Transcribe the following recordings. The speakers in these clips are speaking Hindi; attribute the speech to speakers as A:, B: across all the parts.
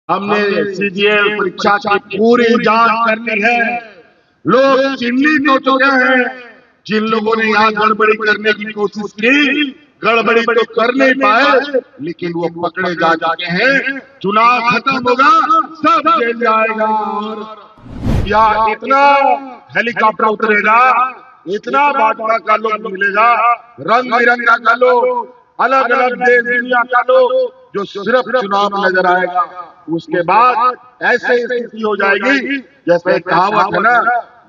A: हमने सीजीएल परीक्षा की पूरी जांच कर ली है। लोग चिन्हित हो चुके हैं। जिन लोगों ने यहाँ गड़बड़ी करने की कोशिश की, गड़बड़ी तो कर नहीं पाए, लेकिन वो पकड़े जा चुके हैं। चुनाव खत्म होगा, सब जेल जाएगा। या इतना हेलीकॉप्टर उतरेगा, इतना भाजपा का लोग मिलेगा, रंग बिरंगा का लोग, अलग अलग देश दुनिया का लोग, जो सिर्फ चुनाव में नजर आएगा। उसके बाद ऐसे स्थिति हो जाएगी जैसे कहावत है ना,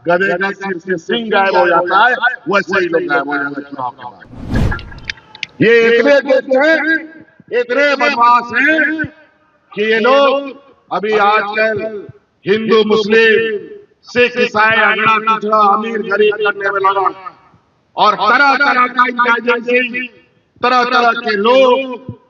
A: गधे का सिर से सिंह गायब हो जाता है, वैसे ही लोग गायब हो जाएंगे चुनाव के बाद। ये इतने दुष्ट हैं, इतने बदमाश हैं कि ये लोग अभी आजकल हिंदू मुस्लिम सिख ईसाई अगड़ा पिछड़ा अमीर गरीब करने में लगा, और तरह तरह का इंटेलिजेंसी, तरह तरह के लोग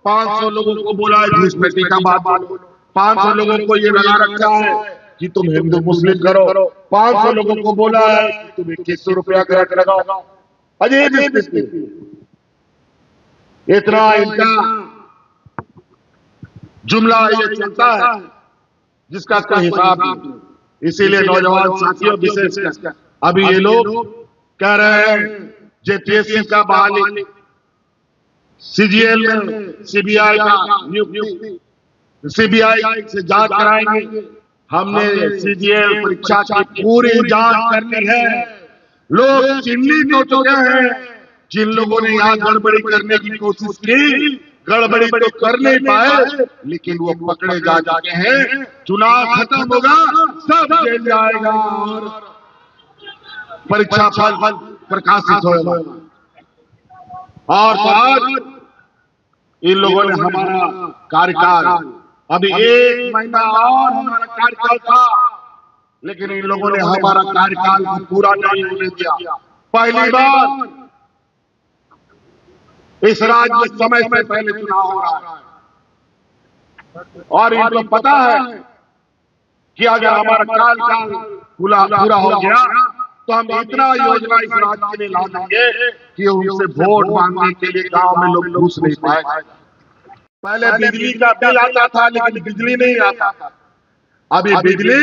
A: 500 लोगों को बोला है घूस पेटी का बात बोलो, 500 लोगों को ये लगा रखा है कि तुम हिंदू मुस्लिम करो, 500 लोगों को बोला है कि तुम 2100 रुपया कर लगाओ। अजीब स्थिति, इतना इनका जुमला ये चलता है जिसका कोई हिसाब नहीं। इसीलिए नौजवान साथियों, विशेषकर अभी ये लोग कह रहे हैं जेपीएससी का बहाली, सीजीएल में सीबीआई का नियुक्ति, सीबीआई से जांच कराएंगे। हमने सीजीएल परीक्षा की पूरी जांच कर ली है। लोग चिन्हित हो चुके हैं। जिन लोगों ने यहाँ गड़बड़ी करने की कोशिश की, गड़बड़ी तो कर नहीं पाए, लेकिन वो पकड़े जा चुके हैं। चुनाव खत्म होगा, सब जेल जाएगा और परीक्षा फल प्रकाशित होगा। और तो आज इन लोगों ने हमारा कार्यकाल, अभी 1 महीना और हमारा कार्यकाल था, लेकिन इन लोगों ने हमारा कार्यकाल को पूरा नहीं होने दिया। पहली बार इस राज्य में समय से पहले चुनाव हो रहा है, और इनको पता है कि अगर हमारा कार्यकाल पूरा हो गया तो हम इतना योजना इस राज्य के लिए ला देंगे कि उनसे वोट मांगने के लिए गांव में लोग घुस नहीं पाएंगे। पहले बिजली का बिल आता था, लेकिन बिजली नहीं आता था। अभी बिजली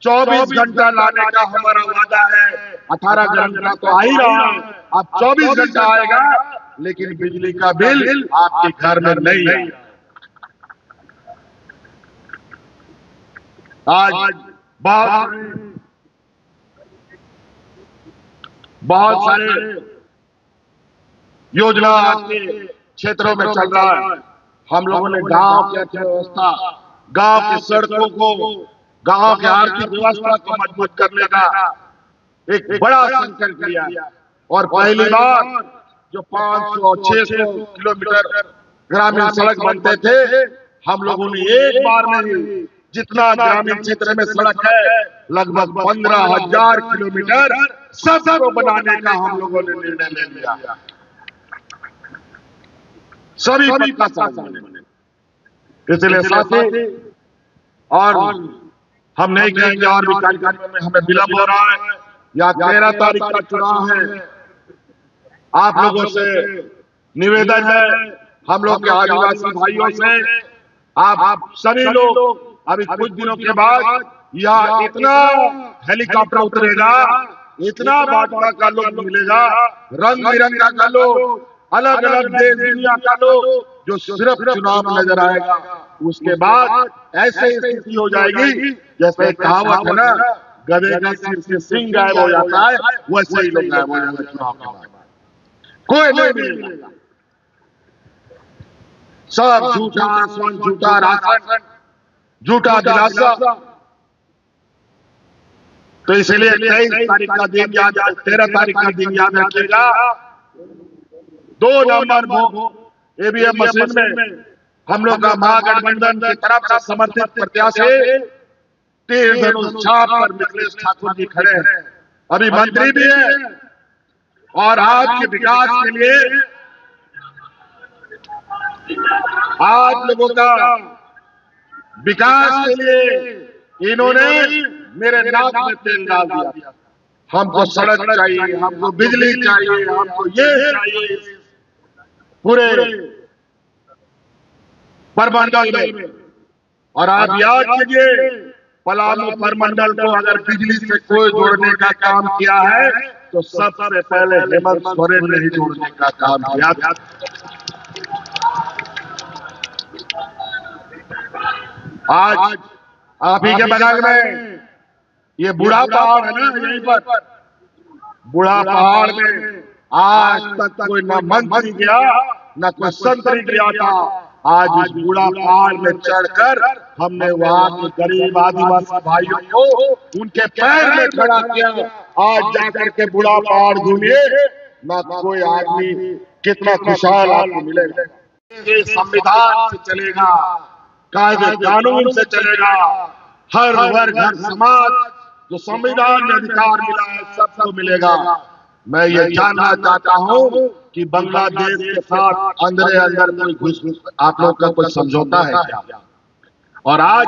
A: 24 घंटा लाने का हमारा वादा है। 18 घंटा तो आ ही रहा है, अब 24 घंटा आएगा, लेकिन बिजली का बिल आपके घर में नहीं है। आज बहुत सारे योजना आपके क्षेत्रों में चल रहा है। हम लोगों ने गांव की अर्थव्यवस्था, गांव की सड़कों को, गांव की आर्थिक व्यवस्था को मजबूत करने का एक बड़ा संकल्प लिया, और पहली बार जो 500-600 किलोमीटर ग्रामीण सड़क बनते थे, हम लोगों ने एक बार में ही जितना ग्रामीण क्षेत्र में सड़क है, लगभग 15,000 किलोमीटर सबको बनाने का हम लोगों ने निर्णय ले लिया। सभी पक्का साथ बने, इसलिए साथी, और हम नहीं कहेंगे और भी कार्यक्रम में हमें विलंब हो रहा है, या 13 तारीख का चुनाव है। आप लोगों से निवेदन है, हम लोग के आदिवासी भाइयों से, आप सभी लोग अभी कुछ दिनों के बाद यहाँ इतना हेलीकॉप्टर उतरेगा, इतना भाजपा का लोग मिलेगा, रंग बिरंगा का लोग, अलग अलग देश दुनिया का लोग, जो सिर्फ चुनाव में नजर आएगा। उसके बाद ऐसे स्थिति हो जाएगी जैसे कहावत है ना, गधे का सिर से सिंह गायब हो जाता है, वैसे ही लोग गायब हो जाएंगे चुनाव के बाद। कोई नहीं मिलेगा, सब झूठा आश्वासन, झूठा राशन, झूठा दिलासा। तो इसलिए 23 तारीख का दिन याद, 13 तारीख का दिन याद रखिएगा। 2 नंबर ईवीएम मशीन में हम लोग का महागठबंधन की तरफ से समर्थित प्रत्याशी तीर धनुष छाप पर मिथिलेश ठाकुर जी खड़े हैं। अभी मंत्री भी है, और आपके विकास के लिए, आप लोगों का विकास के लिए इन्होंने मेरे नाक में तेल डाल दिया। हमको सड़क चाहिए, हमको बिजली चाहिए, हमको ये चाहिए, पूरे परमंडल में और आप याद कीजिए, पलामू परमंडल को अगर बिजली से कोई जोड़ने का काम किया है तो सबसे पहले हेमंत सोरेन ने ही जोड़ने का काम किया था। आज आप ही के बगल में ये बूढ़ा पहाड़ है ना, यहीं पर बूढ़ा पहाड़ में आज तक कोई न मंत्री गया न कोई संतरी गया था। आज इस बूढ़ा पहाड़ में चढ़कर हमने वहां के गरीब आदिवासी भाइयों को उनके पैर में खड़ा किया। आज जाकर के बूढ़ा पहाड़ घूमिए, न कोई आदमी कितना खुशहाल आपको मिलेगा। ये संविधान से चलेगा, कायदे कानून से चलेगा, हर वर्ग हर समाज जो संविधान में अधिकार मिला है सबको मिलेगा। मैं ये जानना चाहता हूं कि बांग्लादेश के साथ अंदर कोई घुस आप लोग का कोई समझौता है क्या? और आज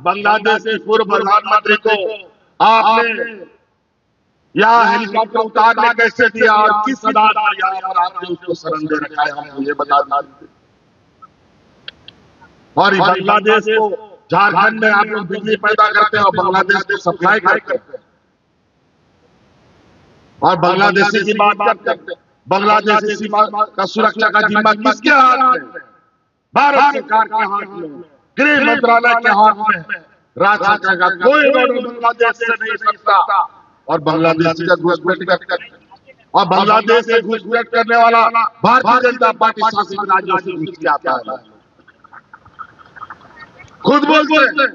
A: बांग्लादेश के पूर्व प्रधानमंत्री को आपने यहाँ हेलीकॉप्टर उतारने कैसे दिया और किस आधार पर यहाँ पर आपने उसको शरण दे रखा है, हमको ये बता दीजिए। और बांग्लादेश को झारखंड में आप लोग बिजली पैदा करते हैं और बांग्लादेश को सप्लाई करते हैं और बांग्लादेशी की बात करते हैं। बांग्लादेशी सीमा का सुरक्षा का जिम्मा किसके हाथ में? भारत सरकार के हाथ में, गृह मंत्रालय के हाथ में। राज्य सरकार का कोई बॉर्डर बांग्लादेश से नहीं सकता और बांग्लादेश का घुसपैठ करते और बांग्लादेश से घुसपैठ करने वाला भारतीय जनता पार्टी शासित राज्यों से घुस के आता है, खुद बोलते हैं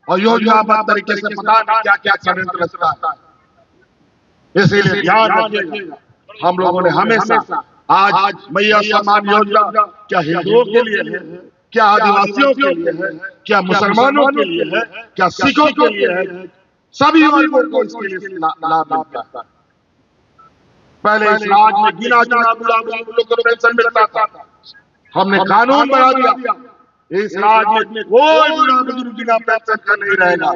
A: और योजनाबद्ध तरीके से पता नहीं क्या क्या षड्यंत्र रचता है। इसीलिए ध्यान रखिएगा, हम लोगों ने हमेशा आज मैया सम्मान योजना क्या हिंदुओं के लिए है, क्या आदिवासियों के लिए है, क्या मुसलमानों के लिए है, क्या सिखों के लिए है, सभी वर्गों को इसके लिए लाभ मिलता है। पहले इस राज्य में गिना चुना बुढ़ा लोगों को पेंशन मिलता था, हमने कानून बना दिया, इस राज्य में कोई बुढ़ा बुजुर्ग बिना पेंशन का नहीं रहेगा।